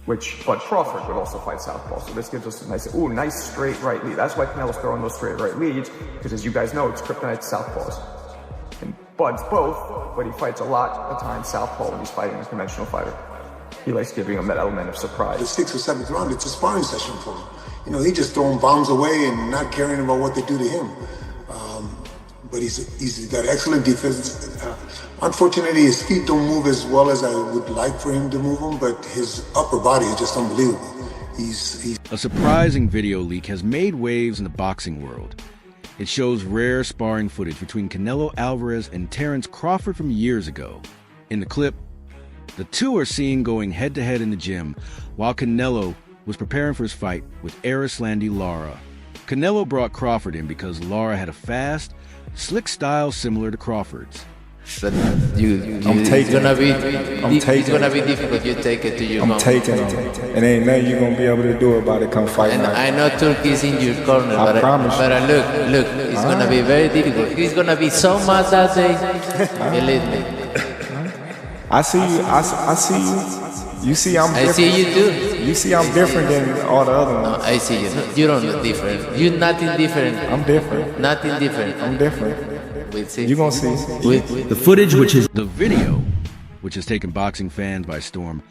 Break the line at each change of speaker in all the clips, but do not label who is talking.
But Crawford would also fight southpaw, so this gives us a nice straight right lead. That's why Canelo's throwing those straight right leads, because as you guys know, it's kryptonite southpaws. And Bud's both, but he fights a lot of the time southpaw when he's fighting a conventional fighter. He likes giving him that element of surprise.
The 6th or 7th round, it's a sparring session for him. You know, he just throwing bombs away and not caring about what they do to him. But he's got excellent defense. Unfortunately, his feet don't move as well as I would like for him to move them, but his upper body is just unbelievable.
A surprising video leak has made waves in the boxing world. It shows rare sparring footage between Canelo Alvarez and Terence Crawford from years ago. In the clip, the two are seen going head-to-head in the gym while Canelo was preparing for his fight with Arislandi Lara. Canelo brought Crawford in because Lara had a fast, slick style similar to Crawford's.
But it's gonna be difficult. You take it to your
I'm taking it, and ain't nothing you gonna be able to do about it. Come fight.
And I know Turkey's in your corner, but look, it's gonna be very difficult. He's gonna be so mad that day. Believe me.
I see you. I see you. You see I'm different.
I see you too.
You see I'm different than all the other ones.
No, I see you. You don't look different. You're nothing different.
I'm different.
Nothing different.
I'm different.
We'll see.
You're gonna see.
The footage, which is the video, which has taken boxing fans by storm,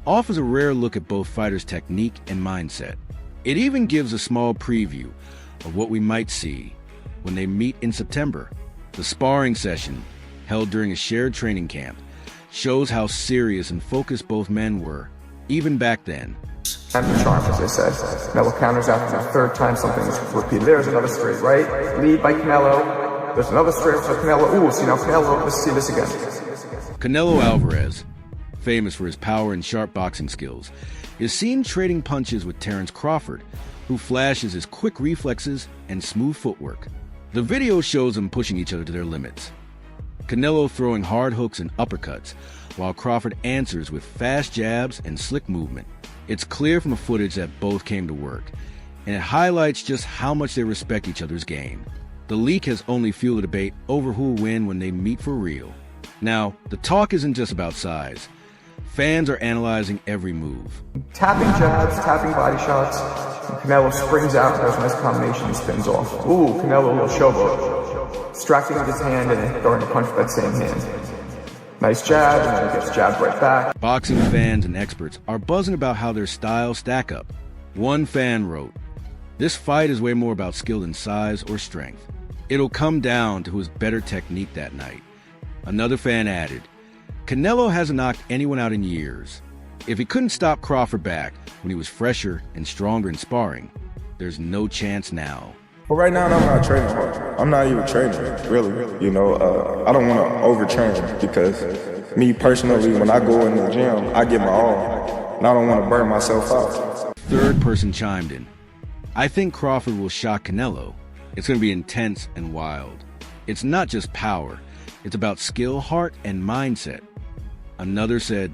offers a rare look at both fighters' technique and mindset. It even gives a small preview of what we might see when they meet in September. The sparring session, held during a shared training camp, shows how serious and focused both men were, even back then.
And the charm, as I said. Canelo counters after the third time something is repeated. There's another straight right, lead by Canelo. There's another straight for Canelo. Ooh, see now Canelo, let's see this again.
Canelo Alvarez, famous for his power and sharp boxing skills, is seen trading punches with Terence Crawford, who flashes his quick reflexes and smooth footwork. The video shows them pushing each other to their limits. Canelo throwing hard hooks and uppercuts, while Crawford answers with fast jabs and slick movement. It's clear from the footage that both came to work, and it highlights just how much they respect each other's game. The leak has only fueled a debate over who will win when they meet for real. Now, the talk isn't just about size. Fans are analyzing every move.
Tapping jabs, tapping body shots. Canelo springs out, does a nice combination, and spins off. Ooh, Canelo, a little showboat. Distracting with his hand and then throwing a punch with that same hand. Nice jab, and then he gets jabbed right back.
Boxing fans and experts are buzzing about how their styles stack up. One fan wrote, "This fight is way more about skill than size or strength. It'll come down to who's better technique that night." Another fan added, "Canelo hasn't knocked anyone out in years. If he couldn't stop Crawford back when he was fresher and stronger in sparring, there's no chance now."
But right now, I'm not training hard. I'm not even training, really. You know, I don't want to overtrain because me personally, when I go in the gym, I give my all, and I don't want to burn myself out.
Third person chimed in, "I think Crawford will shock Canelo. It's going to be intense and wild. It's not just power. It's about skill, heart, and mindset." Another said,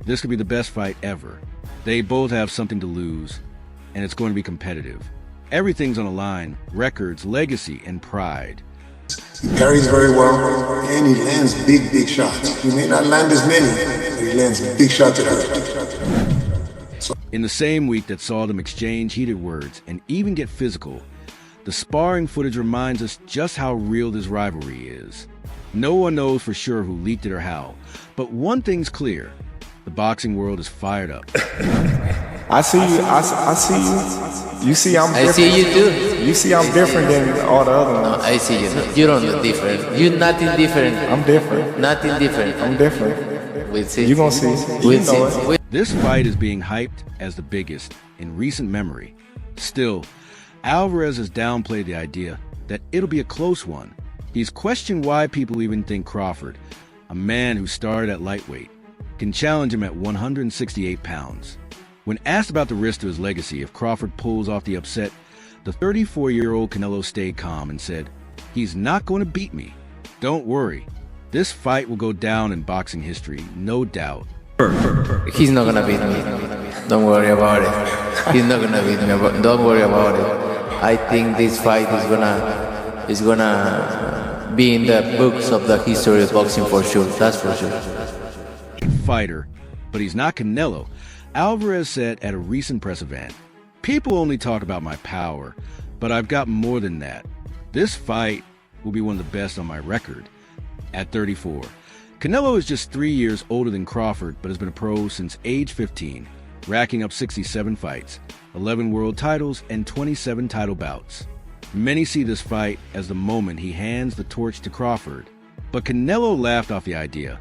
"This could be the best fight ever. They both have something to lose, and it's going to be competitive. Everything's on the line, records, legacy, and pride."
He parries very well, and he lands big shots. He may not land as many, but he lands big shots at her.
In the same week that saw them exchange heated words and even get physical, the sparring footage reminds us just how real this rivalry is. No one knows for sure who leaked it or how, but one thing's clear: the boxing world is fired up.
I see you. I see you. You see I'm different.
I see you too.
You see I'm different than all the other ones.
No, I see you. You don't look different. You're nothing different.
I'm different.
Nothing different.
I'm different.
We'll see.
You're gonna see.
We'll see.
This fight is being hyped as the biggest in recent memory. Still, Alvarez has downplayed the idea that it'll be a close one. He's questioned why people even think Crawford, a man who started at lightweight, can challenge him at 168 pounds. When asked about the risk to his legacy if Crawford pulls off the upset, the 34-year-old Canelo stayed calm and said, "He's not going to beat me. Don't worry. This fight will go down in boxing history, no doubt."
He's not gonna beat me. Don't worry about it. He's not gonna beat me. Don't worry about it. I think this fight is gonna be in the books of the history of boxing for sure. That's for sure.
Fighter, but he's not Canelo. Alvarez said at a recent press event, "People only talk about my power, but I've got more than that. This fight will be one of the best on my record." At 34, Canelo is just 3 years older than Crawford, but has been a pro since age 15, racking up 67 fights, 11 world titles, and 27 title bouts. Many see this fight as the moment he hands the torch to Crawford, but Canelo laughed off the idea.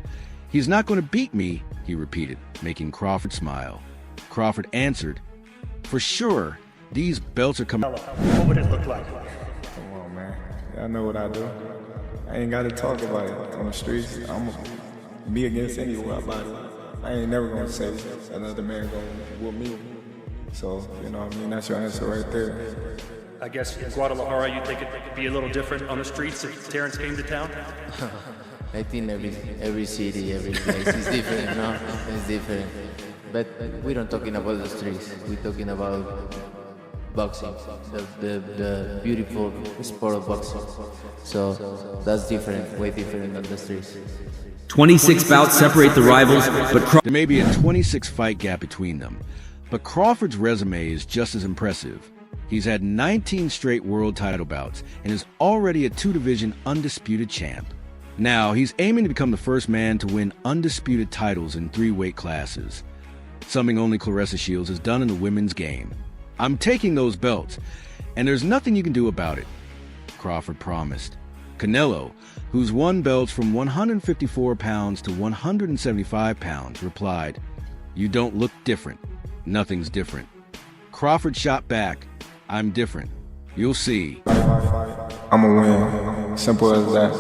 "He's not going to beat me," he repeated, making Crawford smile. Crawford answered, "For sure, these belts are coming."
What would it look like?
Come on, man. Y'all know what I do. I ain't got to talk about it on the streets. I'm going to be against anyone about it. I ain't never going to say another man going to whoop me. So, you know what I mean? That's your answer right there.
I guess in Guadalajara, you think it could be a little different on the streets if Terence came to town?
I think every city, every place is different, no? It's different. But we don't talking about the streets. We're talking about boxing, the beautiful sport of boxing. So that's different, way different than the streets.
26 bouts separate the rivals, but
There may be a 26-fight gap between them, but Crawford's resume is just as impressive. He's had 19 straight world title bouts and is already a two-division undisputed champ. Now, he's aiming to become the first man to win undisputed titles in 3 weight classes, something only Claressa Shields has done in the women's game. "I'm taking those belts, and there's nothing you can do about it," Crawford promised. Canelo, who's won belts from 154 pounds to 175 pounds, replied, "You don't look different. Nothing's different." Crawford shot back, "I'm different. You'll see."
I'm going to win. Simple as that.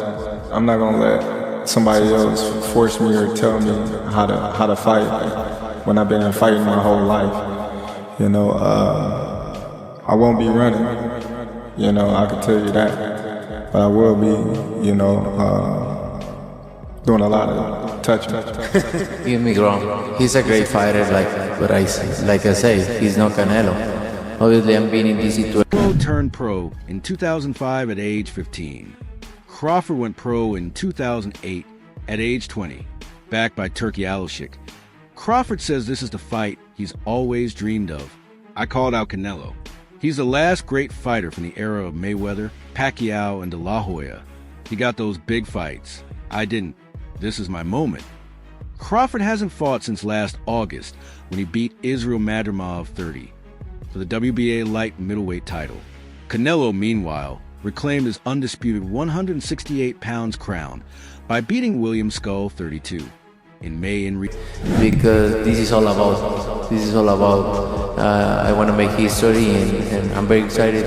I'm not going to let somebody else force me or tell me how to fight when I've been fighting my whole life. You know, I won't be running. You know, I can tell you that. But I will be, you know, doing a lot of touching.
Get me wrong. He's a great fighter, like I say, he's not Canelo. Obviously, I'm being in this situation.
Canelo turned pro in 2005 at age 15. Crawford went pro in 2008 at age 20, backed by Turki Alashik. Crawford says this is the fight he's always dreamed of. "I called out Canelo. He's the last great fighter from the era of Mayweather, Pacquiao, and De La Hoya. He got those big fights. I didn't. This is my moment." Crawford hasn't fought since last August when he beat Israel Madrimov 30 for the WBA light middleweight title. Canelo, meanwhile, reclaimed his undisputed 168 pounds crown by beating William Skull 32 in May in
Because this is all about, I want to make history, and I'm very excited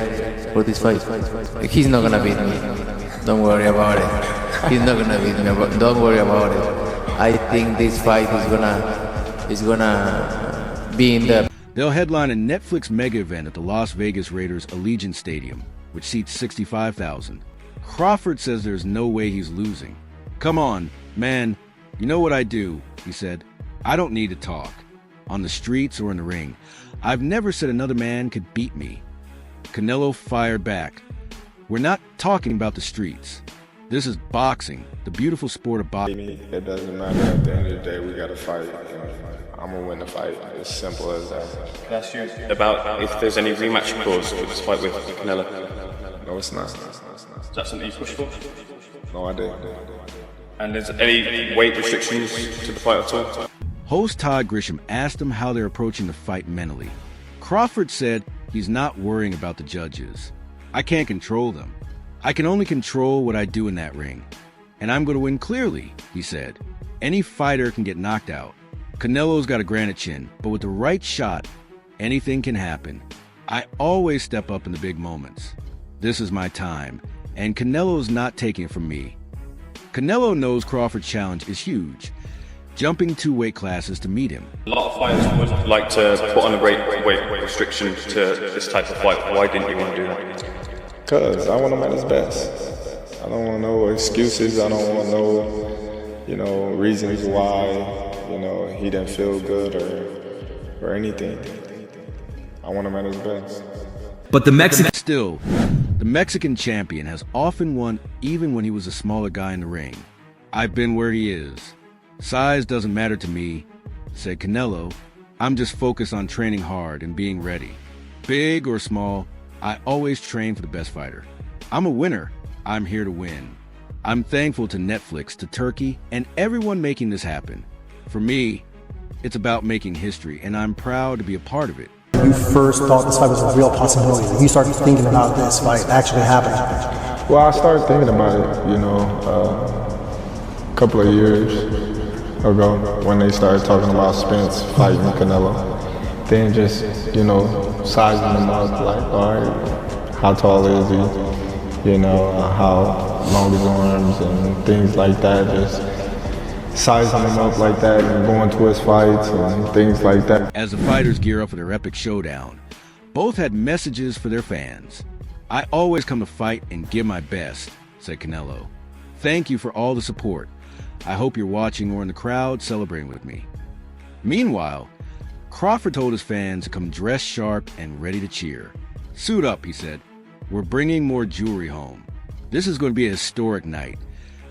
for this fight. He's not going to beat me. Don't worry about it. He's not going to beat me. Don't worry about it. I think this fight is gonna be in the...
They'll headline a Netflix mega event at the Las Vegas Raiders Allegiant Stadium, which seats 65,000. Crawford says there's no way he's losing. "Come on, man, you know what I do," he said. "I don't need to talk. On the streets or in the ring, I've never said another man could beat me." Canelo fired back. "We're not talking about the streets. This is boxing, the beautiful sport of boxing."
It doesn't matter. At the end of the day, we got to fight. I'm going to win the fight. It's simple as that.
That's you. About if there's any rematch clause for this fight with Canelo.
No, it's not.
Is that something you push for?
No, I didn't.
And is any weight restrictions to the fight at all?
Host Todd Grisham asked him how they're approaching the fight mentally. Crawford said he's not worrying about the judges. "I can't control them. I can only control what I do in that ring. And I'm going to win clearly," he said. "Any fighter can get knocked out. Canelo's got a granite chin, but with the right shot, anything can happen. I always step up in the big moments. This is my time, and Canelo's not taking it from me." Canelo knows Crawford's challenge is huge, jumping 2 weight classes to meet him.
A lot of fighters would like to put on a weight restriction to this type of fight. Why didn't you want to do that?
Because I want him at his best. I don't want no excuses. I don't want no, reasons why, he didn't feel good or anything. I want him at his best.
But the Mexican...
Still, the Mexican champion has often won even when he was a smaller guy in the ring. "I've been where he is. Size doesn't matter to me," said Canelo, I'm just focused on training hard and being ready. Big or small, I always train for the best fighter. I'm a winner. I'm here to win. I'm thankful to Netflix, to Turkey, and everyone making this happen. For me, it's about making history, and I'm proud to be a part of it.
You first thought this fight was a real possibility. You started thinking about this fight actually happening.
Well, I started thinking about it, a couple of years ago when they started talking about Spence fighting Canelo. Then just, sizing him up, like, all right, how tall is he? How long his arms and things like that. Just sizing him up like that and going to his fights and things like that.
As the fighters gear up for their epic showdown, both had messages for their fans. I always come to fight and give my best, said Canelo. Thank you for all the support. I hope you're watching or in the crowd celebrating with me. Meanwhile, Crawford told his fans to come dressed sharp and ready to cheer. Suit up, he said. We're bringing more jewelry home. This is going to be a historic night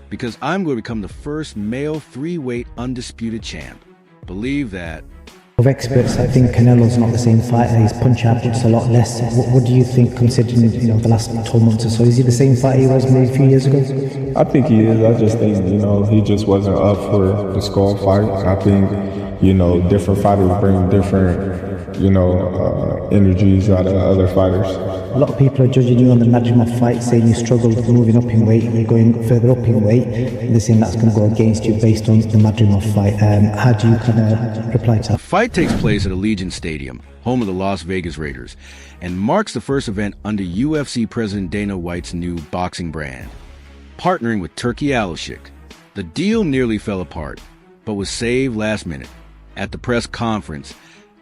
because I'm going to become the first male 3-weight undisputed champ. Believe that.
Of experts, I think Canelo's not the same fighter. His punch output's a lot less. What do you think, considering the last 12 months or so? Is he the same fighter he was maybe a few years ago?
I think he is. I just think he just wasn't up for the skull fight. I think different fighters bring different energies out of other fighters.
A lot of people are judging you on the Nadjimov fight, saying you struggled moving up in weight, you're going further up in weight. They're saying that's going to go against you based on the Nadjimov fight. How do you kind of reply to that?
The fight takes place at Allegiant Stadium, home of the Las Vegas Raiders, and marks the first event under UFC President Dana White's new boxing brand, partnering with Turki Alashik. The deal nearly fell apart, but was saved last minute. At the press conference,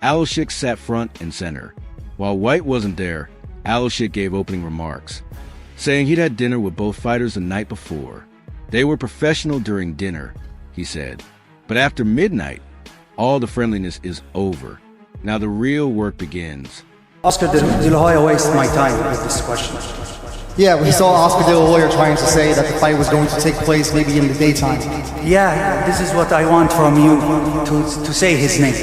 Alashik sat front and center. While White wasn't there, Alashik gave opening remarks, saying he'd had dinner with both fighters the night before. They were professional during dinner, he said. But after midnight, all the friendliness is over. Now the real work begins.
Oscar De La Hoya wasted my time with this question.
Yeah, we saw Oscar De La Hoya trying to say that the fight was going to take place maybe in the daytime.
Yeah, this is what I want from you, to say his name.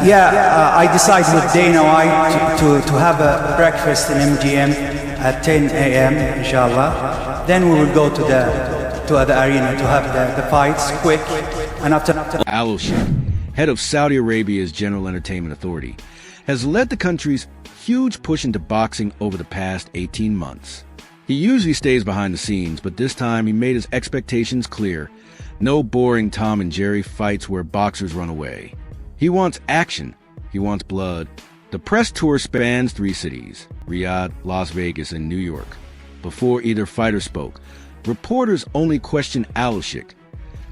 I decided with Dana White to have a breakfast in MGM at 10 a.m. inshallah. Then we will go to the arena to have the fights quick. And after
Alashik, head of Saudi Arabia's General Entertainment Authority, has led the country's huge push into boxing over the past 18 months. He usually stays behind the scenes, but this time he made his expectations clear. No boring Tom and Jerry fights where boxers run away. He wants action. He wants blood. The press tour spans 3 cities, Riyadh, Las Vegas, and New York. Before either fighter spoke, reporters only questioned Alashik,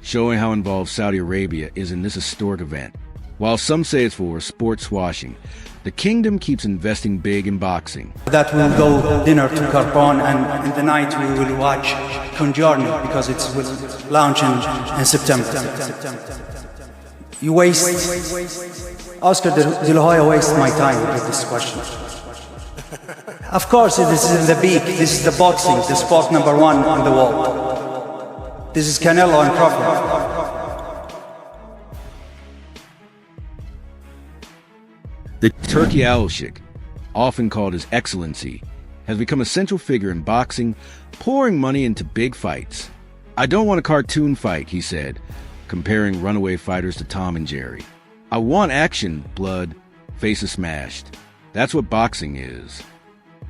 showing how involved Saudi Arabia is in this historic event. While some say it's for sports washing, the kingdom keeps investing big in boxing.
That we'll go dinner to Carbon, and in the night we will watch Conjuring because it will launch in September. You waste, Oscar De La Hoya wasted my time with this question. Of course, this is the big, this is the boxing, the sport number 1 in the world. This is Canelo and Crawford.
The Turki Alashik, often called His Excellency, has become a central figure in boxing, pouring money into big fights. I don't want a cartoon fight, he said, comparing runaway fighters to Tom and Jerry. I want action, blood, faces smashed. That's what boxing is.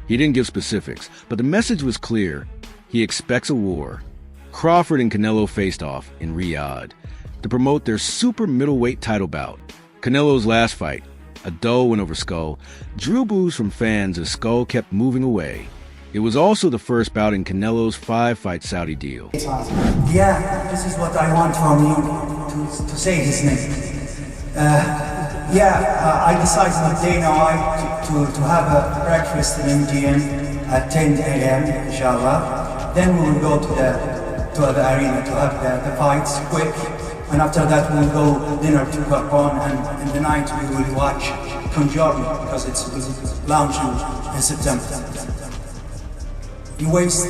He didn't give specifics, but the message was clear. He expects a war. Crawford and Canelo faced off in Riyadh to promote their super middleweight title bout. Canelo's last fight, a dull win over Skull, drew boos from fans as Skull kept moving away. It was also the first bout in Canelo's 5-fight Saudi deal.
Yeah, this is what I want from you, to say his name. I decided with Dana White to have a breakfast in MGM at 10 a.m. inshallah. Then we will go to the arena to have the fights quick. And after that we'll go dinner to Carbon, and in the night we will watch Conjuring because it's launching in September. You waste,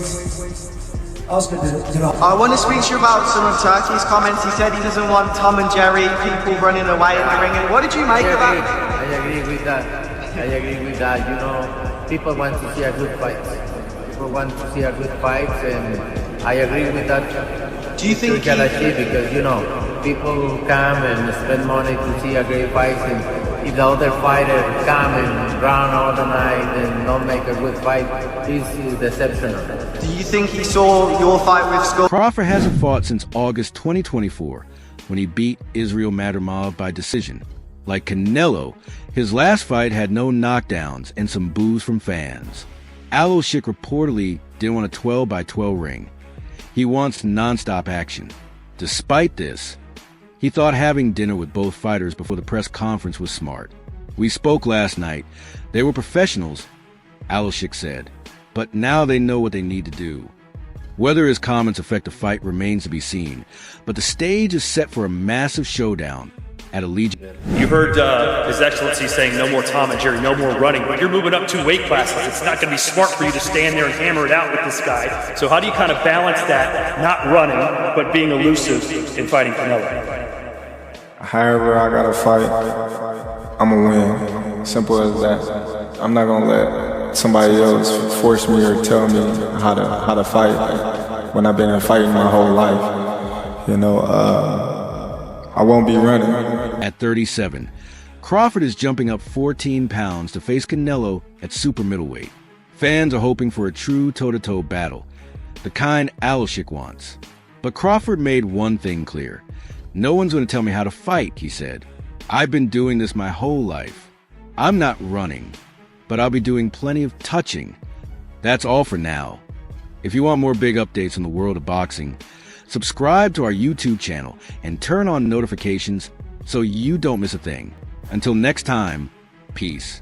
I want to speak to you about some of Turkey's comments. He said he doesn't want Tom and Jerry, people running away in the ring. And what did you make of that?
I agree with that. You know, people want to see a good fight. People want to see a good fight, and I agree with that.
Do you think
because, you know, people come and spend money to see a great fight, and if the other fighter come and run all the night and not make a good fight, this is deceptional.
Do you think he saw your fight with Skull?
Crawford hasn't fought since August 2024, when he beat Israel Madrimov by decision. Like Canelo, his last fight had no knockdowns and some boos from fans. Alashik reportedly didn't want a 12-by-12 ring. He wants non-stop action. Despite this, he thought having dinner with both fighters before the press conference was smart. We spoke last night. They were professionals, Alashik said, but now they know what they need to do. Whether his comments affect the fight remains to be seen, but the stage is set for a massive showdown at Allegiant.
You heard His Excellency saying no more Tom and Jerry, no more running, but you're moving up 2 weight classes. It's not going to be smart for you to stand there and hammer it out with this guy. So how do you kind of balance that, not running, but being elusive in fighting Canelo?
However I gotta fight, I'm gonna win. Simple as that. I'm not gonna let somebody else force me or tell me how to fight when I've been fighting my whole life. You know, I won't be running.
At 37, Crawford is jumping up 14 pounds to face Canelo at super middleweight. Fans are hoping for a true toe-to-toe battle, the kind Alashik wants. But Crawford made one thing clear. No one's going to tell me how to fight, he said. I've been doing this my whole life. I'm not running, but I'll be doing plenty of touching. That's all for now. If you want more big updates on the world of boxing, subscribe to our YouTube channel and turn on notifications so you don't miss a thing. Until next time, peace.